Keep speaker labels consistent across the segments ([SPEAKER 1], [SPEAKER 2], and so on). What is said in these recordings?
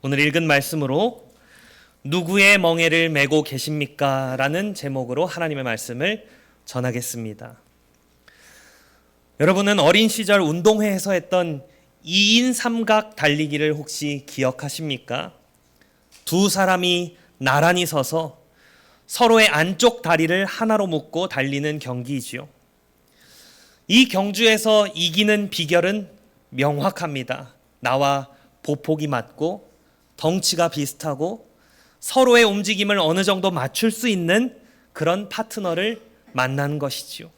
[SPEAKER 1] 오늘 읽은 말씀으로 누구의 멍에를 메고 계십니까? 라는 제목으로 하나님의 말씀을 전하겠습니다. 여러분은 어린 시절 운동회에서 했던 2인 삼각 달리기를 혹시 기억하십니까? 두 사람이 나란히 서서 서로의 안쪽 다리를 하나로 묶고 달리는 경기이지요. 이 경주에서 이기는 비결은 명확합니다. 나와 보폭이 맞고 덩치가 비슷하고 서로의 움직임을 어느 정도 맞출 수 있는 그런 파트너를 만나는 것이지요.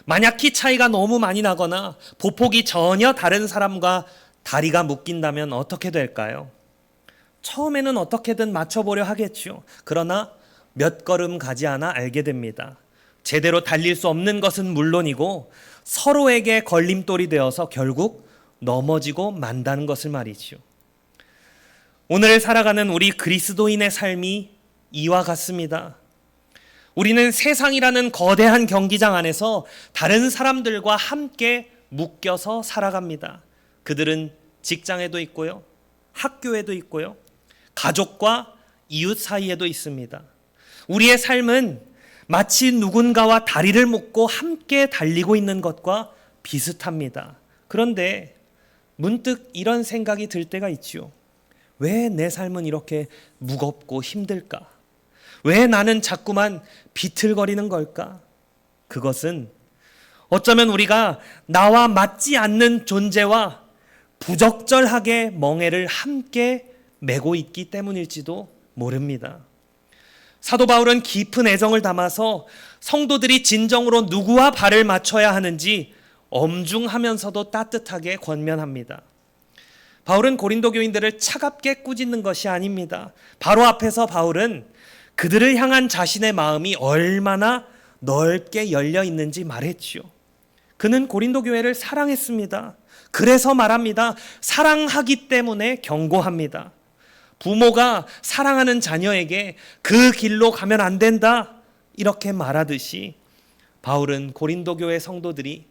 [SPEAKER 1] 만약 키 차이가 너무 많이 나거나 보폭이 전혀 다른 사람과 다리가 묶인다면 어떻게 될까요? 처음에는 어떻게든 맞춰보려 하겠죠. 그러나 몇 걸음 가지 않아 알게 됩니다. 제대로 달릴 수 없는 것은 물론이고 서로에게 걸림돌이 되어서 결국 넘어지고 만다는 것을 말이죠. 오늘 살아가는 우리 그리스도인의 삶이 이와 같습니다. 우리는 세상이라는 거대한 경기장 안에서 다른 사람들과 함께 묶여서 살아갑니다. 그들은 직장에도 있고요, 학교에도 있고요, 가족과 이웃 사이에도 있습니다. 우리의 삶은 마치 누군가와 다리를 묶고 함께 달리고 있는 것과 비슷합니다. 그런데 문득 이런 생각이 들 때가 있죠. 왜 내 삶은 이렇게 무겁고 힘들까? 왜 나는 자꾸만 비틀거리는 걸까? 그것은 어쩌면 우리가 나와 맞지 않는 존재와 부적절하게 멍에를 함께 메고 있기 때문일지도 모릅니다. 사도 바울은 깊은 애정을 담아서 성도들이 진정으로 누구와 발을 맞춰야 하는지 엄중하면서도 따뜻하게 권면합니다. 바울은 고린도 교인들을 차갑게 꾸짖는 것이 아닙니다. 바로 앞에서 바울은 그들을 향한 자신의 마음이 얼마나 넓게 열려 있는지 말했죠. 그는 고린도 교회를 사랑했습니다. 그래서 말합니다. 사랑하기 때문에 경고합니다. 부모가 사랑하는 자녀에게 그 길로 가면 안 된다 이렇게 말하듯이 바울은 고린도 교회 성도들이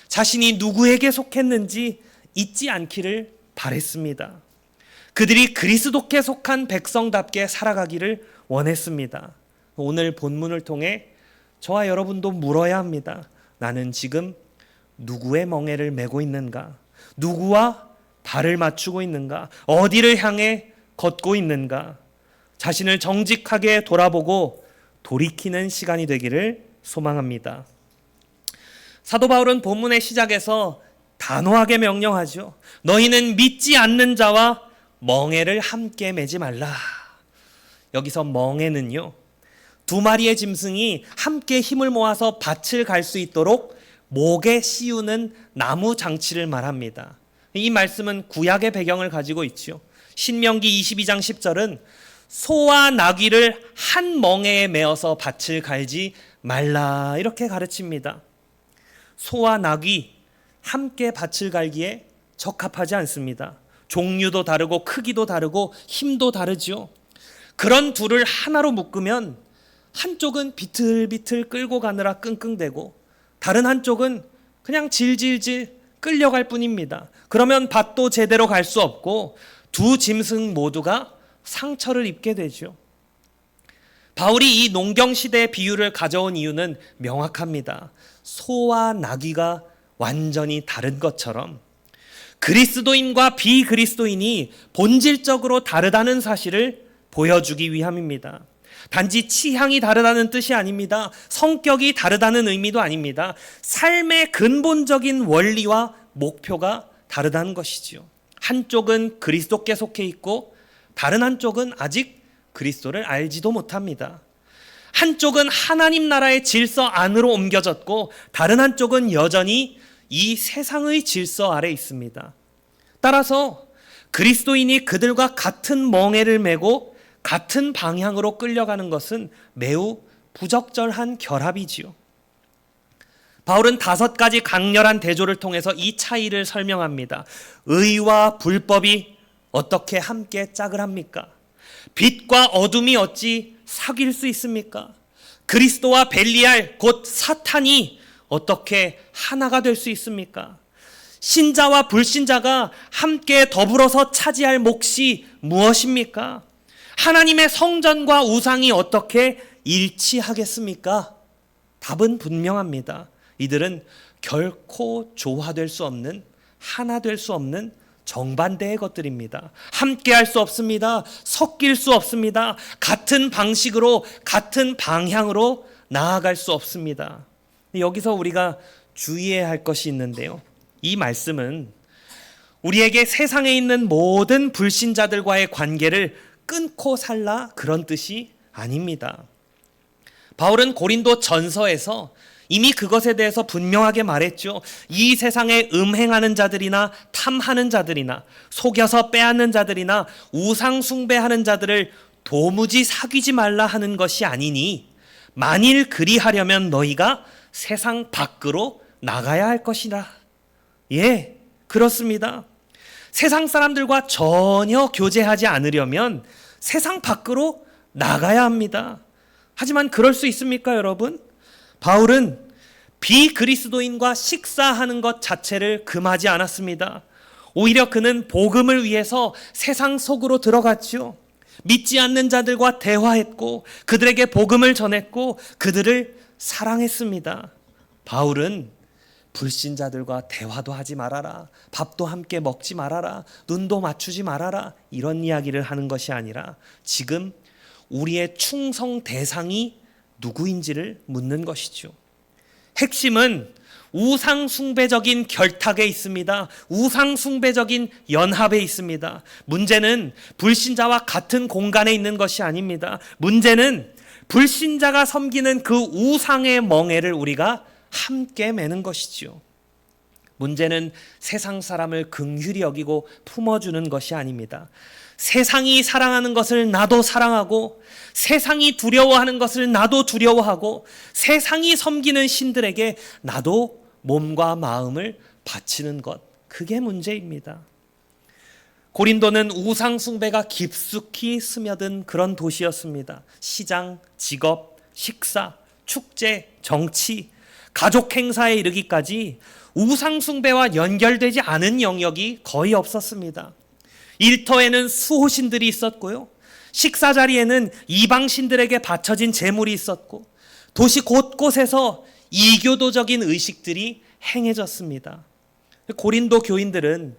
[SPEAKER 1] 자신이 누구에게 속했는지 잊지 않기를 바랬습니다. 그들이 그리스도께 속한 백성답게 살아가기를 원했습니다. 오늘 본문을 통해 저와 여러분도 물어야 합니다. 나는 지금 누구의 멍에를 메고 있는가? 누구와 발을 맞추고 있는가? 어디를 향해 걷고 있는가? 자신을 정직하게 돌아보고 돌이키는 시간이 되기를 소망합니다. 사도 바울은 본문의 시작에서 단호하게 명령하죠. 너희는 믿지 않는 자와 멍에를 함께 매지 말라. 여기서 멍에는요, 두 마리의 짐승이 함께 힘을 모아서 밭을 갈 수 있도록 목에 씌우는 나무 장치를 말합니다. 이 말씀은 구약의 배경을 가지고 있죠. 신명기 22장 10절은 소와 나귀를 한 멍에에 메어서 밭을 갈지 말라 이렇게 가르칩니다. 소와 나귀 함께 밭을 갈기에 적합하지 않습니다. 종류도 다르고 크기도 다르고 힘도 다르죠. 그런 둘을 하나로 묶으면 한쪽은 비틀비틀 끌고 가느라 끙끙대고 다른 한쪽은 그냥 질질질 끌려갈 뿐입니다. 그러면 밭도 제대로 갈 수 없고 두 짐승 모두가 상처를 입게 되죠. 바울이 이 농경시대의 비유를 가져온 이유는 명확합니다. 소와 나귀가 완전히 다른 것처럼 그리스도인과 비그리스도인이 본질적으로 다르다는 사실을 보여주기 위함입니다. 단지 취향이 다르다는 뜻이 아닙니다. 성격이 다르다는 의미도 아닙니다. 삶의 근본적인 원리와 목표가 다르다는 것이지요. 한쪽은 그리스도께 속해 있고 다른 한쪽은 아직 그리스도를 알지도 못합니다. 한쪽은 하나님 나라의 질서 안으로 옮겨졌고 다른 한쪽은 여전히 이 세상의 질서 아래 있습니다. 따라서 그리스도인이 그들과 같은 멍에를 메고 같은 방향으로 끌려가는 것은 매우 부적절한 결합이지요. 바울은 5가지 강렬한 대조를 통해서 이 차이를 설명합니다. 의와 불법이 어떻게 함께 짝을 합니까? 빛과 어둠이 어찌 사귈 수 있습니까? 그리스도와 벨리알 곧 사탄이 어떻게 하나가 될 수 있습니까? 신자와 불신자가 함께 더불어서 차지할 몫이 무엇입니까? 하나님의 성전과 우상이 어떻게 일치하겠습니까? 답은 분명합니다. 이들은 결코 조화될 수 없는, 하나 될 수 없는 정반대의 것들입니다. 함께 할 수 없습니다. 섞일 수 없습니다. 같은 방식으로, 같은 방향으로 나아갈 수 없습니다. 여기서 우리가 주의해야 할 것이 있는데요. 이 말씀은 우리에게 세상에 있는 모든 불신자들과의 관계를 끊고 살라 그런 뜻이 아닙니다. 바울은 고린도 전서에서 이미 그것에 대해서 분명하게 말했죠. 이 세상에 음행하는 자들이나 탐하는 자들이나 속여서 빼앗는 자들이나 우상 숭배하는 자들을 도무지 사귀지 말라 하는 것이 아니니 만일 그리하려면 너희가 세상 밖으로 나가야 할 것이라. 예, 그렇습니다. 세상 사람들과 전혀 교제하지 않으려면 세상 밖으로 나가야 합니다. 하지만 그럴 수 있습니까, 여러분? 바울은 비그리스도인과 식사하는 것 자체를 금하지 않았습니다. 오히려 그는 복음을 위해서 세상 속으로 들어갔죠. 믿지 않는 자들과 대화했고 그들에게 복음을 전했고 그들을 사랑했습니다. 바울은 불신자들과 대화도 하지 말아라, 밥도 함께 먹지 말아라, 눈도 맞추지 말아라 이런 이야기를 하는 것이 아니라 지금 우리의 충성 대상이 누구인지를 묻는 것이죠. 핵심은 우상 숭배적인 결탁에 있습니다. 우상 숭배적인 연합에 있습니다. 문제는 불신자와 같은 공간에 있는 것이 아닙니다. 문제는 불신자가 섬기는 그 우상의 멍에를 우리가 함께 매는 것이지요. 문제는 세상 사람을 긍휼히 여기고 품어주는 것이 아닙니다. 세상이 사랑하는 것을 나도 사랑하고 세상이 두려워하는 것을 나도 두려워하고 세상이 섬기는 신들에게 나도 몸과 마음을 바치는 것, 그게 문제입니다. 고린도는 우상 숭배가 깊숙이 스며든 그런 도시였습니다. 시장, 직업, 식사, 축제, 정치, 가족 행사에 이르기까지 우상 숭배와 연결되지 않은 영역이 거의 없었습니다. 일터에는 수호신들이 있었고요. 식사 자리에는 이방신들에게 바쳐진 제물이 있었고 도시 곳곳에서 이교도적인 의식들이 행해졌습니다. 고린도 교인들은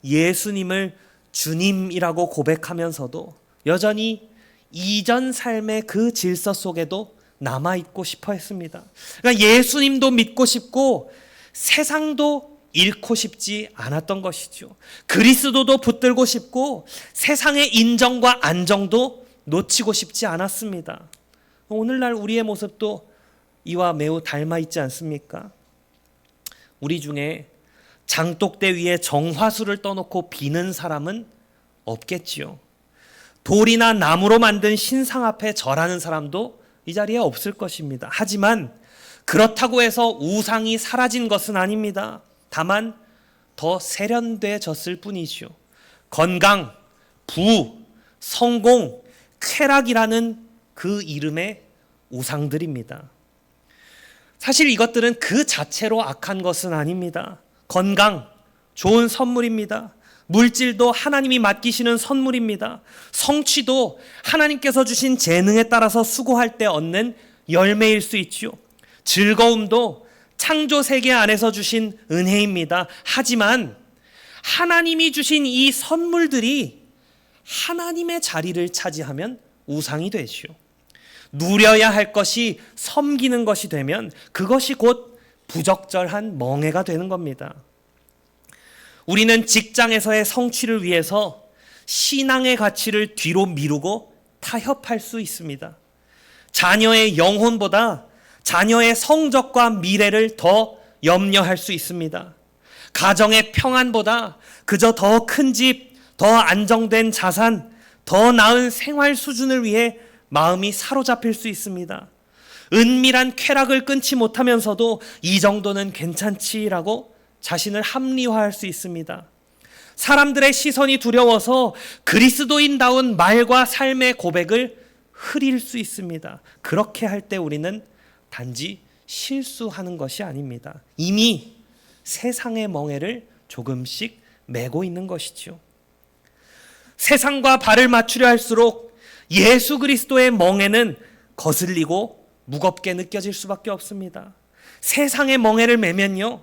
[SPEAKER 1] 예수님을 주님이라고 고백하면서도 여전히 이전 삶의 그 질서 속에도 남아있고 싶어 했습니다. 그러니까 예수님도 믿고 싶고 세상도 잃고 싶지 않았던 것이죠. 그리스도도 붙들고 싶고 세상의 인정과 안정도 놓치고 싶지 않았습니다. 오늘날 우리의 모습도 이와 매우 닮아 있지 않습니까? 우리 중에 장독대 위에 정화수를 떠놓고 비는 사람은 없겠지요. 돌이나 나무로 만든 신상 앞에 절하는 사람도 이 자리에 없을 것입니다. 하지만 그렇다고 해서 우상이 사라진 것은 아닙니다. 다만 더 세련되어졌을 뿐이죠. 건강, 부, 성공, 쾌락이라는 그 이름의 우상들입니다. 사실 이것들은 그 자체로 악한 것은 아닙니다. 건강, 좋은 선물입니다. 물질도 하나님이 맡기시는 선물입니다. 성취도 하나님께서 주신 재능에 따라서 수고할 때 얻는 열매일 수 있죠. 즐거움도 창조 세계 안에서 주신 은혜입니다. 하지만 하나님이 주신 이 선물들이 하나님의 자리를 차지하면 우상이 되죠. 누려야 할 것이 섬기는 것이 되면 그것이 곧 부적절한 멍해가 되는 겁니다. 우리는 직장에서의 성취를 위해서 신앙의 가치를 뒤로 미루고 타협할 수 있습니다. 자녀의 영혼보다 자녀의 성적과 미래를 더 염려할 수 있습니다. 가정의 평안보다 그저 더 큰 집, 더 안정된 자산, 더 나은 생활 수준을 위해 마음이 사로잡힐 수 있습니다. 은밀한 쾌락을 끊지 못하면서도 이 정도는 괜찮지라고 자신을 합리화할 수 있습니다. 사람들의 시선이 두려워서 그리스도인다운 말과 삶의 고백을 흐릴 수 있습니다. 그렇게 할 때 우리는 단지 실수하는 것이 아닙니다. 이미 세상의 멍에를 조금씩 매고 있는 것이죠. 세상과 발을 맞추려 할수록 예수 그리스도의 멍에는 거슬리고 무겁게 느껴질 수밖에 없습니다. 세상의 멍에를 매면요,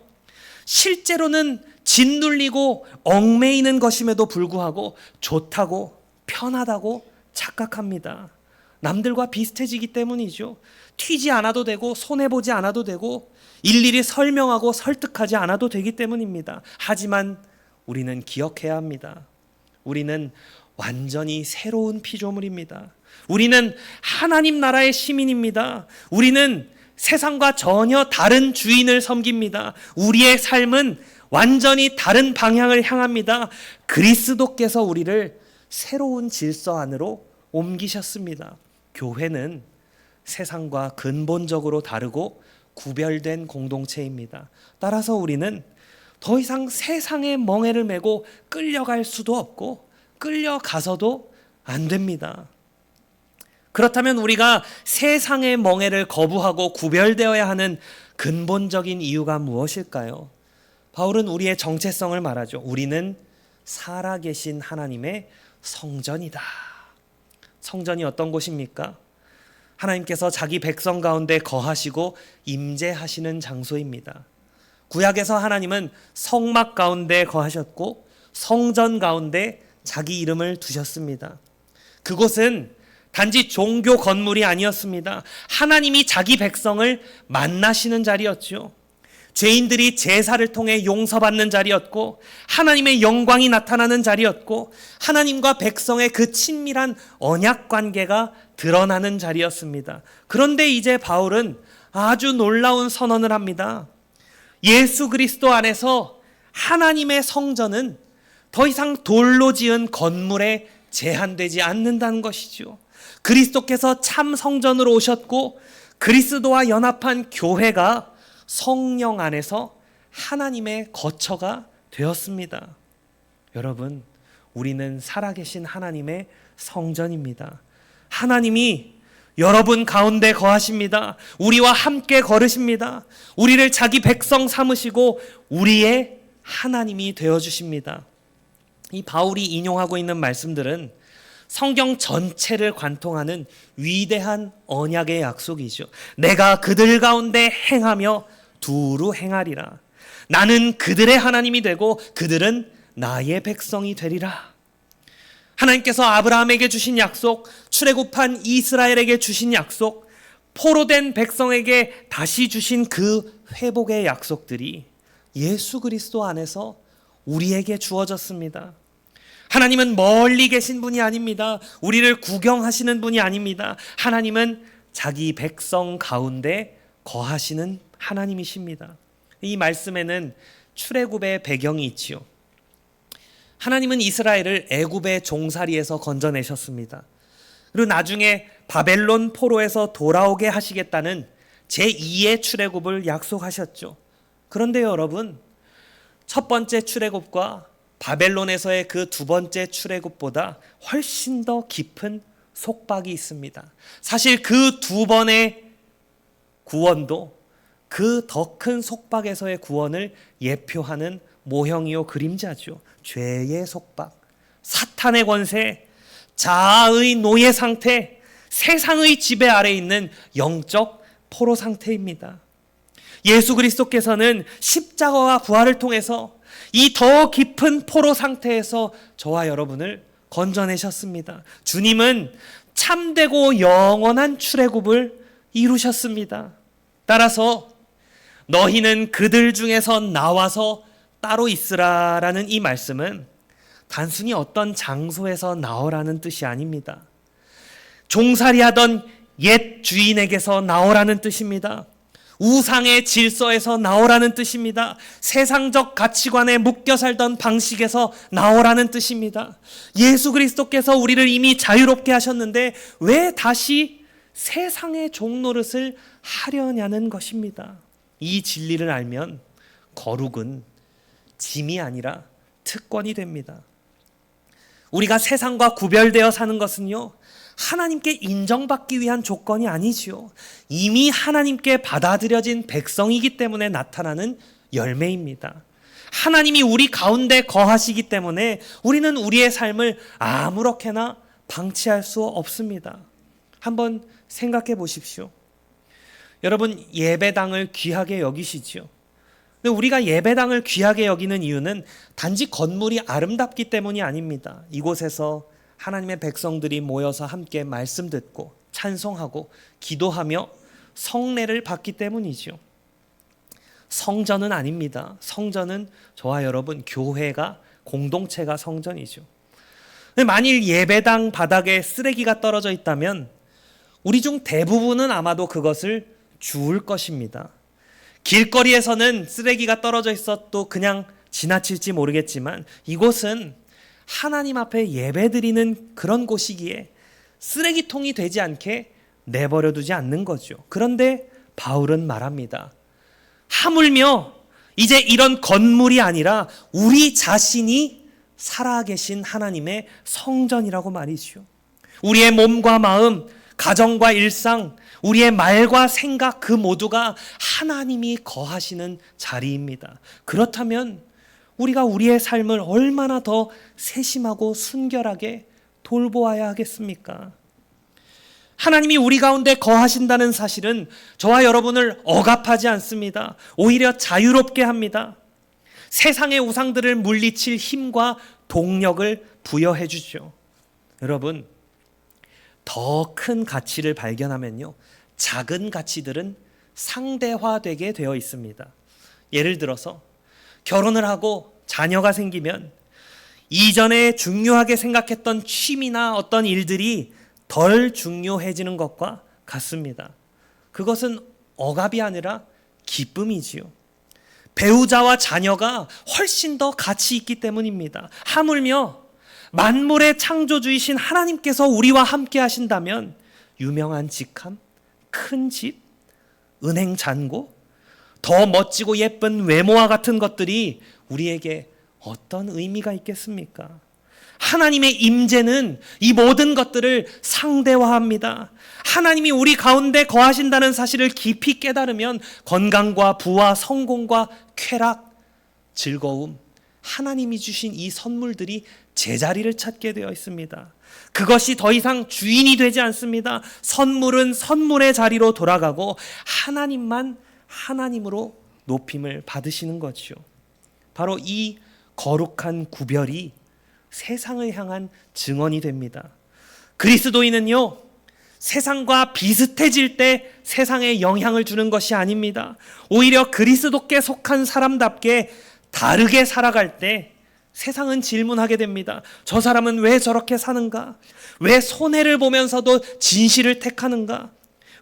[SPEAKER 1] 실제로는 짓눌리고 얽매이는 것임에도 불구하고 좋다고 편하다고 착각합니다. 남들과 비슷해지기 때문이죠. 튀지 않아도 되고 손해보지 않아도 되고 일일이 설명하고 설득하지 않아도 되기 때문입니다. 하지만 우리는 기억해야 합니다. 우리는 완전히 새로운 피조물입니다. 우리는 하나님 나라의 시민입니다. 우리는 세상과 전혀 다른 주인을 섬깁니다. 우리의 삶은 완전히 다른 방향을 향합니다. 그리스도께서 우리를 새로운 질서 안으로 옮기셨습니다. 교회는 세상과 근본적으로 다르고 구별된 공동체입니다. 따라서 우리는 더 이상 세상의 멍에를 메고 끌려갈 수도 없고 끌려가서도 안 됩니다. 그렇다면 우리가 세상의 멍에를 거부하고 구별되어야 하는 근본적인 이유가 무엇일까요? 바울은 우리의 정체성을 말하죠. 우리는 살아계신 하나님의 성전이다. 성전이 어떤 곳입니까? 하나님께서 자기 백성 가운데 거하시고 임재하시는 장소입니다. 구약에서 하나님은 성막 가운데 거하셨고 성전 가운데 자기 이름을 두셨습니다. 그곳은 단지 종교 건물이 아니었습니다. 하나님이 자기 백성을 만나시는 자리였죠. 죄인들이 제사를 통해 용서받는 자리였고 하나님의 영광이 나타나는 자리였고 하나님과 백성의 그 친밀한 언약 관계가 드러나는 자리였습니다. 그런데 이제 바울은 아주 놀라운 선언을 합니다. 예수 그리스도 안에서 하나님의 성전은 더 이상 돌로 지은 건물에 제한되지 않는다는 것이죠. 그리스도께서 참 성전으로 오셨고 그리스도와 연합한 교회가 성령 안에서 하나님의 거처가 되었습니다. 여러분, 우리는 살아계신 하나님의 성전입니다. 하나님이 여러분 가운데 거하십니다. 우리와 함께 걸으십니다. 우리를 자기 백성 삼으시고 우리의 하나님이 되어주십니다. 이 바울이 인용하고 있는 말씀들은 성경 전체를 관통하는 위대한 언약의 약속이죠. 내가 그들 가운데 행하며 두루 행하리라. 나는 그들의 하나님이 되고 그들은 나의 백성이 되리라. 하나님께서 아브라함에게 주신 약속, 출애굽한 이스라엘에게 주신 약속, 포로된 백성에게 다시 주신 그 회복의 약속들이 예수 그리스도 안에서 우리에게 주어졌습니다. 하나님은 멀리 계신 분이 아닙니다. 우리를 구경하시는 분이 아닙니다. 하나님은 자기 백성 가운데 거하시는 하나님이십니다. 이 말씀에는 출애굽의 배경이 있지요. 하나님은 이스라엘을 애굽의 종살이에서 건져내셨습니다. 그리고 나중에 바벨론 포로에서 돌아오게 하시겠다는 제2의 출애굽을 약속하셨죠. 그런데 여러분, 첫 번째 출애굽과 바벨론에서의 그 두 번째 출애굽보다 훨씬 더 깊은 속박이 있습니다. 사실 그 두 번의 구원도 그 더 큰 속박에서의 구원을 예표하는 모형이요 그림자죠. 죄의 속박, 사탄의 권세, 자아의 노예 상태, 세상의 지배 아래 있는 영적 포로 상태입니다. 예수 그리스도께서는 십자가와 부활을 통해서 이 더 깊은 포로 상태에서 저와 여러분을 건져내셨습니다. 주님은 참되고 영원한 출애굽을 이루셨습니다. 따라서 너희는 그들 중에서 나와서 따로 있으라라는 이 말씀은 단순히 어떤 장소에서 나오라는 뜻이 아닙니다. 종살이하던 옛 주인에게서 나오라는 뜻입니다. 우상의 질서에서 나오라는 뜻입니다. 세상적 가치관에 묶여 살던 방식에서 나오라는 뜻입니다. 예수 그리스도께서 우리를 이미 자유롭게 하셨는데 왜 다시 세상의 종노릇을 하려냐는 것입니다. 이 진리를 알면 거룩은 짐이 아니라 특권이 됩니다. 우리가 세상과 구별되어 사는 것은요, 하나님께 인정받기 위한 조건이 아니지요. 이미 하나님께 받아들여진 백성이기 때문에 나타나는 열매입니다. 하나님이 우리 가운데 거하시기 때문에 우리는 우리의 삶을 아무렇게나 방치할 수 없습니다. 한번 생각해 보십시오. 여러분, 예배당을 귀하게 여기시지요. 근데 우리가 예배당을 귀하게 여기는 이유는 단지 건물이 아름답기 때문이 아닙니다. 이곳에서 하나님의 백성들이 모여서 함께 말씀 듣고 찬송하고 기도하며 성례를 받기 때문이죠. 성전은 아닙니다. 성전은 저와 여러분, 교회가, 공동체가 성전이죠. 만일 예배당 바닥에 쓰레기가 떨어져 있다면 우리 중 대부분은 아마도 그것을 주울 것입니다. 길거리에서는 쓰레기가 떨어져 있어도 그냥 지나칠지 모르겠지만 이곳은 하나님 앞에 예배드리는 그런 곳이기에 쓰레기통이 되지 않게 내버려 두지 않는 거죠. 그런데 바울은 말합니다. 하물며 이제 이런 건물이 아니라 우리 자신이 살아계신 하나님의 성전이라고 말이죠. 우리의 몸과 마음, 가정과 일상, 우리의 말과 생각 그 모두가 하나님이 거하시는 자리입니다. 그렇다면 우리가 우리의 삶을 얼마나 더 세심하고 순결하게 돌보아야 하겠습니까? 하나님이 우리 가운데 거하신다는 사실은 저와 여러분을 억압하지 않습니다. 오히려 자유롭게 합니다. 세상의 우상들을 물리칠 힘과 동력을 부여해 주죠. 여러분, 더 큰 가치를 발견하면요, 작은 가치들은 상대화되게 되어 있습니다. 예를 들어서 결혼을 하고 자녀가 생기면 이전에 중요하게 생각했던 취미나 어떤 일들이 덜 중요해지는 것과 같습니다. 그것은 억압이 아니라 기쁨이지요. 배우자와 자녀가 훨씬 더 가치 있기 때문입니다. 하물며 만물의 창조주이신 하나님께서 우리와 함께 하신다면 유명한 직함, 큰 집, 은행 잔고, 더 멋지고 예쁜 외모와 같은 것들이 우리에게 어떤 의미가 있겠습니까? 하나님의 임재는 이 모든 것들을 상대화합니다. 하나님이 우리 가운데 거하신다는 사실을 깊이 깨달으면 건강과 부와 성공과 쾌락, 즐거움, 하나님이 주신 이 선물들이 제자리를 찾게 되어 있습니다. 그것이 더 이상 주인이 되지 않습니다. 선물은 선물의 자리로 돌아가고 하나님만 하나님으로 높임을 받으시는 것이요. 바로 이 거룩한 구별이 세상을 향한 증언이 됩니다. 그리스도인은요, 세상과 비슷해질 때 세상에 영향을 주는 것이 아닙니다. 오히려 그리스도께 속한 사람답게 다르게 살아갈 때 세상은 질문하게 됩니다. 저 사람은 왜 저렇게 사는가? 왜 손해를 보면서도 진실을 택하는가?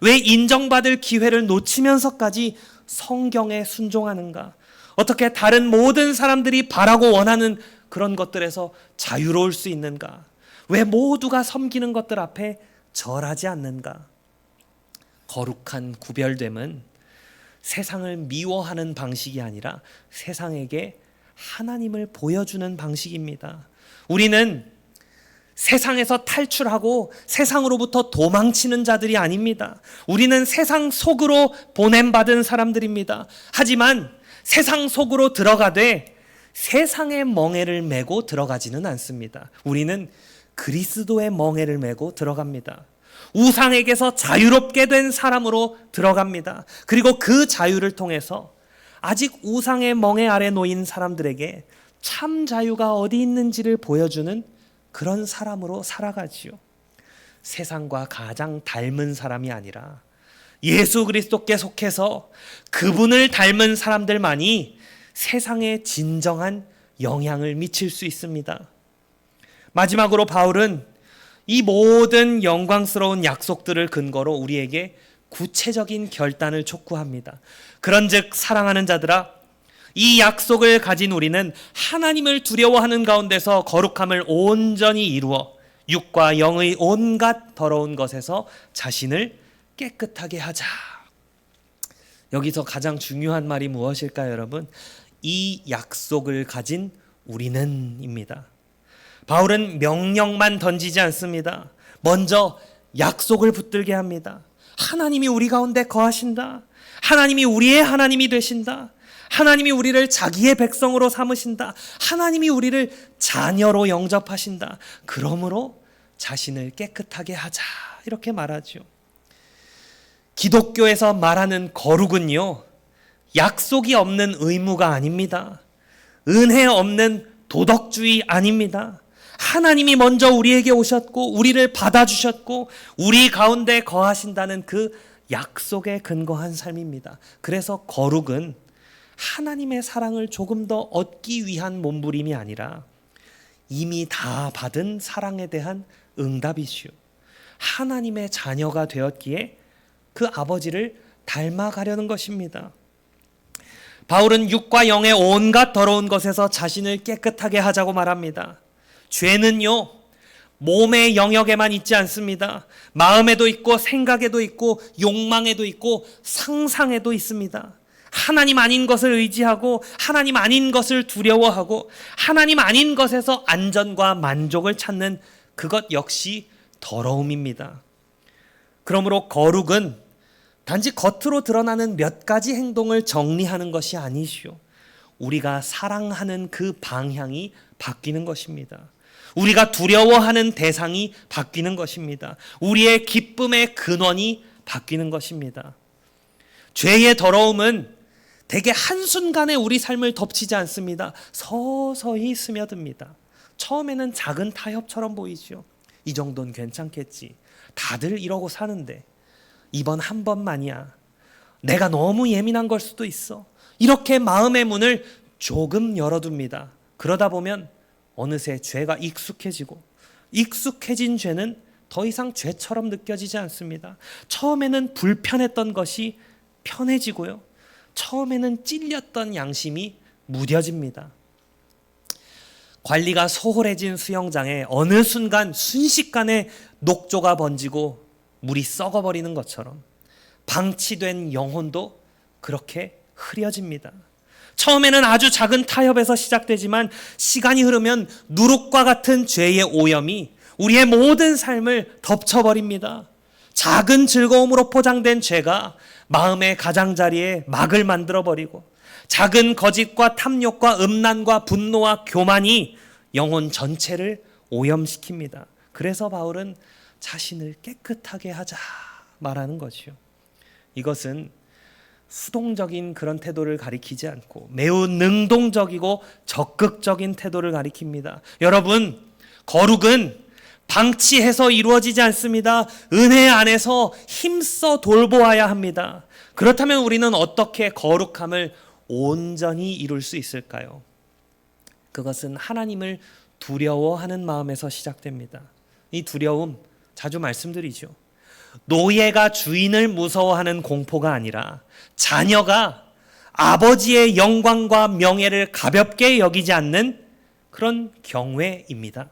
[SPEAKER 1] 왜 인정받을 기회를 놓치면서까지 성경에 순종하는가? 어떻게 다른 모든 사람들이 바라고 원하는 그런 것들에서 자유로울 수 있는가? 왜 모두가 섬기는 것들 앞에 절하지 않는가? 거룩한 구별됨은 세상을 미워하는 방식이 아니라 세상에게 하나님을 보여주는 방식입니다. 우리는 세상에서 탈출하고 세상으로부터 도망치는 자들이 아닙니다. 우리는 세상 속으로 보냄받은 사람들입니다. 하지만 세상 속으로 들어가되 세상의 멍에를 메고 들어가지는 않습니다. 우리는 그리스도의 멍에를 메고 들어갑니다. 우상에게서 자유롭게 된 사람으로 들어갑니다. 그리고 그 자유를 통해서 아직 우상의 멍에 아래 놓인 사람들에게 참 자유가 어디 있는지를 보여주는 그런 사람으로 살아가지요. 세상과 가장 닮은 사람이 아니라 예수 그리스도께 속해서 그분을 닮은 사람들만이 세상에 진정한 영향을 미칠 수 있습니다. 마지막으로 바울은 이 모든 영광스러운 약속들을 근거로 우리에게 구체적인 결단을 촉구합니다. 그런즉 사랑하는 자들아, 이 약속을 가진 우리는 하나님을 두려워하는 가운데서 거룩함을 온전히 이루어 육과 영의 온갖 더러운 것에서 자신을 깨끗하게 하자. 여기서 가장 중요한 말이 무엇일까요, 여러분? 이 약속을 가진 우리는입니다. 바울은 명령만 던지지 않습니다. 먼저 약속을 붙들게 합니다. 하나님이 우리 가운데 거하신다. 하나님이 우리의 하나님이 되신다. 하나님이 우리를 자기의 백성으로 삼으신다. 하나님이 우리를 자녀로 영접하신다. 그러므로 자신을 깨끗하게 하자. 이렇게 말하죠. 기독교에서 말하는 거룩은요, 약속이 없는 의무가 아닙니다. 은혜 없는 도덕주의 아닙니다. 하나님이 먼저 우리에게 오셨고 우리를 받아주셨고 우리 가운데 거하신다는 그 약속에 근거한 삶입니다. 그래서 거룩은 하나님의 사랑을 조금 더 얻기 위한 몸부림이 아니라 이미 다 받은 사랑에 대한 응답이시오. 하나님의 자녀가 되었기에 그 아버지를 닮아가려는 것입니다. 바울은 육과 영의 온갖 더러운 것에서 자신을 깨끗하게 하자고 말합니다. 죄는요, 몸의 영역에만 있지 않습니다. 마음에도 있고 생각에도 있고 욕망에도 있고 상상에도 있습니다. 하나님 아닌 것을 의지하고 하나님 아닌 것을 두려워하고 하나님 아닌 것에서 안전과 만족을 찾는 그것 역시 더러움입니다. 그러므로 거룩은 단지 겉으로 드러나는 몇 가지 행동을 정리하는 것이 아니시오. 우리가 사랑하는 그 방향이 바뀌는 것입니다. 우리가 두려워하는 대상이 바뀌는 것입니다. 우리의 기쁨의 근원이 바뀌는 것입니다. 죄의 더러움은 대개 한순간에 우리 삶을 덮치지 않습니다. 서서히 스며듭니다. 처음에는 작은 타협처럼 보이죠. 이 정도는 괜찮겠지. 다들 이러고 사는데 이번 한 번만이야. 내가 너무 예민한 걸 수도 있어. 이렇게 마음의 문을 조금 열어둡니다. 그러다 보면 어느새 죄가 익숙해지고 익숙해진 죄는 더 이상 죄처럼 느껴지지 않습니다. 처음에는 불편했던 것이 편해지고요. 처음에는 찔렸던 양심이 무뎌집니다. 관리가 소홀해진 수영장에 어느 순간 순식간에 녹조가 번지고 물이 썩어버리는 것처럼 방치된 영혼도 그렇게 흐려집니다. 처음에는 아주 작은 타협에서 시작되지만 시간이 흐르면 누룩과 같은 죄의 오염이 우리의 모든 삶을 덮쳐버립니다. 작은 즐거움으로 포장된 죄가 마음의 가장자리에 막을 만들어버리고 작은 거짓과 탐욕과 음란과 분노와 교만이 영혼 전체를 오염시킵니다. 그래서 바울은 자신을 깨끗하게 하자 말하는 것이요. 이것은 수동적인 그런 태도를 가리키지 않고 매우 능동적이고 적극적인 태도를 가리킵니다. 여러분, 거룩은 방치해서 이루어지지 않습니다. 은혜 안에서 힘써 돌보아야 합니다. 그렇다면 우리는 어떻게 거룩함을 온전히 이룰 수 있을까요? 그것은 하나님을 두려워하는 마음에서 시작됩니다. 이 두려움 자주 말씀드리죠. 노예가 주인을 무서워하는 공포가 아니라 자녀가 아버지의 영광과 명예를 가볍게 여기지 않는 그런 경외입니다.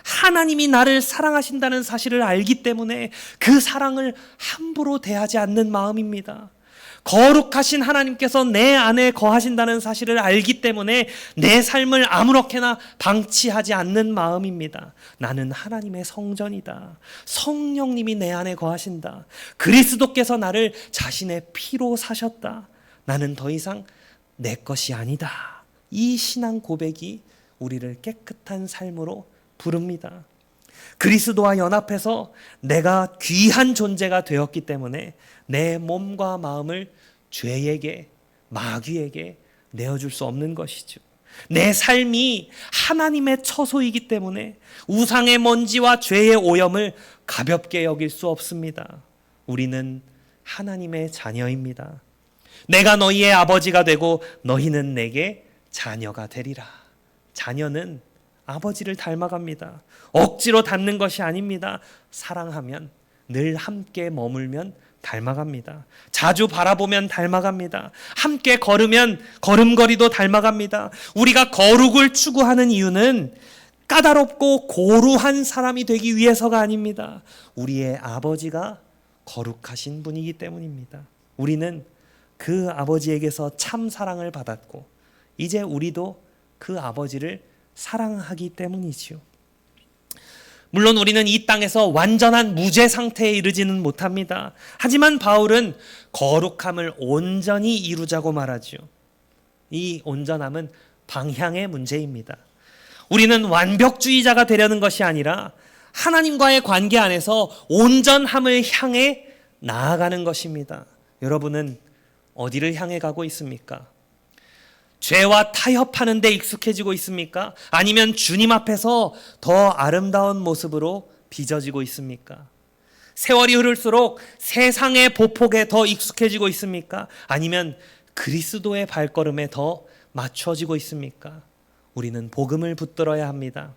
[SPEAKER 1] 하나님이 나를 사랑하신다는 사실을 알기 때문에 그 사랑을 함부로 대하지 않는 마음입니다. 거룩하신 하나님께서 내 안에 거하신다는 사실을 알기 때문에 내 삶을 아무렇게나 방치하지 않는 마음입니다. 나는 하나님의 성전이다. 성령님이 내 안에 거하신다. 그리스도께서 나를 자신의 피로 사셨다. 나는 더 이상 내 것이 아니다. 이 신앙 고백이 우리를 깨끗한 삶으로 부릅니다. 그리스도와 연합해서 내가 귀한 존재가 되었기 때문에 내 몸과 마음을 죄에게, 마귀에게 내어줄 수 없는 것이죠. 내 삶이 하나님의 처소이기 때문에 우상의 먼지와 죄의 오염을 가볍게 여길 수 없습니다. 우리는 하나님의 자녀입니다. 내가 너희의 아버지가 되고 너희는 내게 자녀가 되리라. 자녀는 아버지를 닮아갑니다. 억지로 닮는 것이 아닙니다. 사랑하면, 늘 함께 머물면 닮아갑니다. 자주 바라보면 닮아갑니다. 함께 걸으면 걸음걸이도 닮아갑니다. 우리가 거룩을 추구하는 이유는 까다롭고 고루한 사람이 되기 위해서가 아닙니다. 우리의 아버지가 거룩하신 분이기 때문입니다. 우리는 그 아버지에게서 참 사랑을 받았고 이제 우리도 그 아버지를 사랑하기 때문이지요. 물론 우리는 이 땅에서 완전한 무죄 상태에 이르지는 못합니다. 하지만 바울은 거룩함을 온전히 이루자고 말하지요. 이 온전함은 방향의 문제입니다. 우리는 완벽주의자가 되려는 것이 아니라 하나님과의 관계 안에서 온전함을 향해 나아가는 것입니다. 여러분은 어디를 향해 가고 있습니까? 죄와 타협하는 데 익숙해지고 있습니까? 아니면 주님 앞에서 더 아름다운 모습으로 빚어지고 있습니까? 세월이 흐를수록 세상의 보폭에 더 익숙해지고 있습니까? 아니면 그리스도의 발걸음에 더 맞춰지고 있습니까? 우리는 복음을 붙들어야 합니다.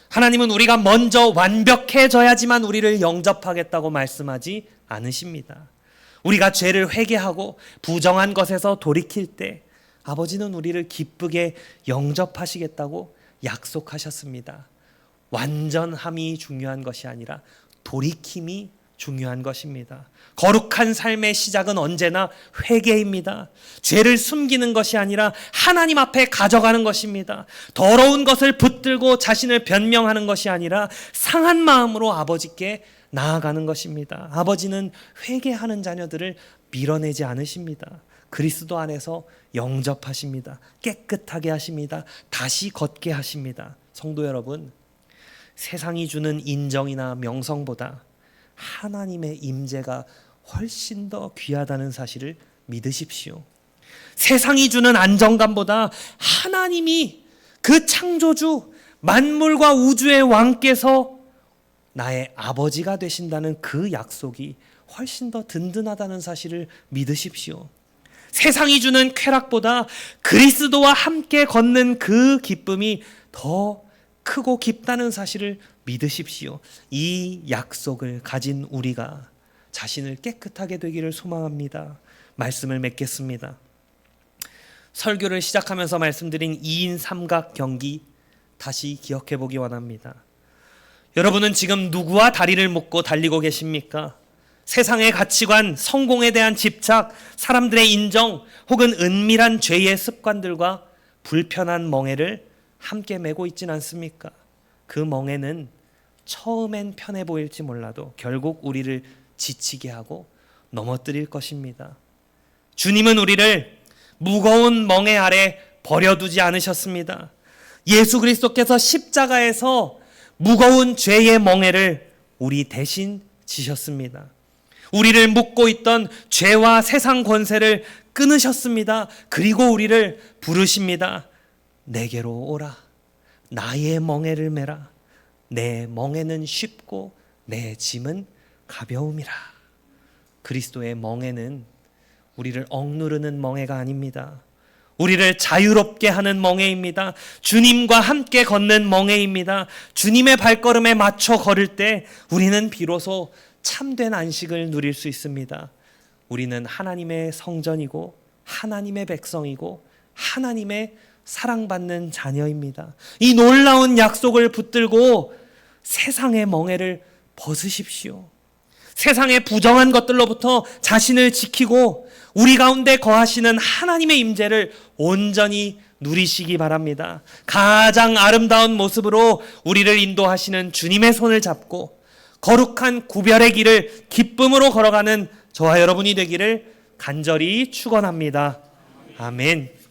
[SPEAKER 1] 하나님은 우리가 먼저 완벽해져야지만 우리를 영접하겠다고 말씀하지 않으십니다. 우리가 죄를 회개하고 부정한 것에서 돌이킬 때 아버지는 우리를 기쁘게 영접하시겠다고 약속하셨습니다. 완전함이 중요한 것이 아니라 돌이킴이 중요한 것입니다. 거룩한 삶의 시작은 언제나 회개입니다. 죄를 숨기는 것이 아니라 하나님 앞에 가져가는 것입니다. 더러운 것을 붙들고 자신을 변명하는 것이 아니라 상한 마음으로 아버지께 나아가는 것입니다. 아버지는 회개하는 자녀들을 밀어내지 않으십니다. 그리스도 안에서 영접하십니다. 깨끗하게 하십니다. 다시 걷게 하십니다. 성도 여러분, 세상이 주는 인정이나 명성보다 하나님의 임재가 훨씬 더 귀하다는 사실을 믿으십시오. 세상이 주는 안정감보다 하나님이 그 창조주 만물과 우주의 왕께서 나의 아버지가 되신다는 그 약속이 훨씬 더 든든하다는 사실을 믿으십시오. 세상이 주는 쾌락보다 그리스도와 함께 걷는 그 기쁨이 더 크고 깊다는 사실을 믿으십시오. 이 약속을 가진 우리가 자신을 깨끗하게 되기를 소망합니다. 말씀을 맺겠습니다. 설교를 시작하면서 말씀드린 2인 삼각 경기 다시 기억해 보기 원합니다. 여러분은 지금 누구와 다리를 묶고 달리고 계십니까? 세상의 가치관, 성공에 대한 집착, 사람들의 인정, 혹은 은밀한 죄의 습관들과 불편한 멍에를 함께 메고 있진 않습니까? 그 멍에는 처음엔 편해 보일지 몰라도 결국 우리를 지치게 하고 넘어뜨릴 것입니다. 주님은 우리를 무거운 멍에 아래 버려두지 않으셨습니다. 예수 그리스도께서 십자가에서 무거운 죄의 멍에를 우리 대신 지셨습니다. 우리를 묶고 있던 죄와 세상 권세를 끊으셨습니다. 그리고 우리를 부르십니다. 내게로 오라. 나의 멍에를 메라. 내 멍에는 쉽고 내 짐은 가벼움이라. 그리스도의 멍에는 우리를 억누르는 멍에가 아닙니다. 우리를 자유롭게 하는 멍에입니다. 주님과 함께 걷는 멍에입니다. 주님의 발걸음에 맞춰 걸을 때 우리는 비로소 참된 안식을 누릴 수 있습니다. 우리는 하나님의 성전이고 하나님의 백성이고 하나님의 사랑받는 자녀입니다. 이 놀라운 약속을 붙들고 세상의 멍에를 벗으십시오. 세상의 부정한 것들로부터 자신을 지키고 우리 가운데 거하시는 하나님의 임재를 온전히 누리시기 바랍니다. 가장 아름다운 모습으로 우리를 인도하시는 주님의 손을 잡고 거룩한 구별의 길을 기쁨으로 걸어가는 저와 여러분이 되기를 간절히 축원합니다. 아멘.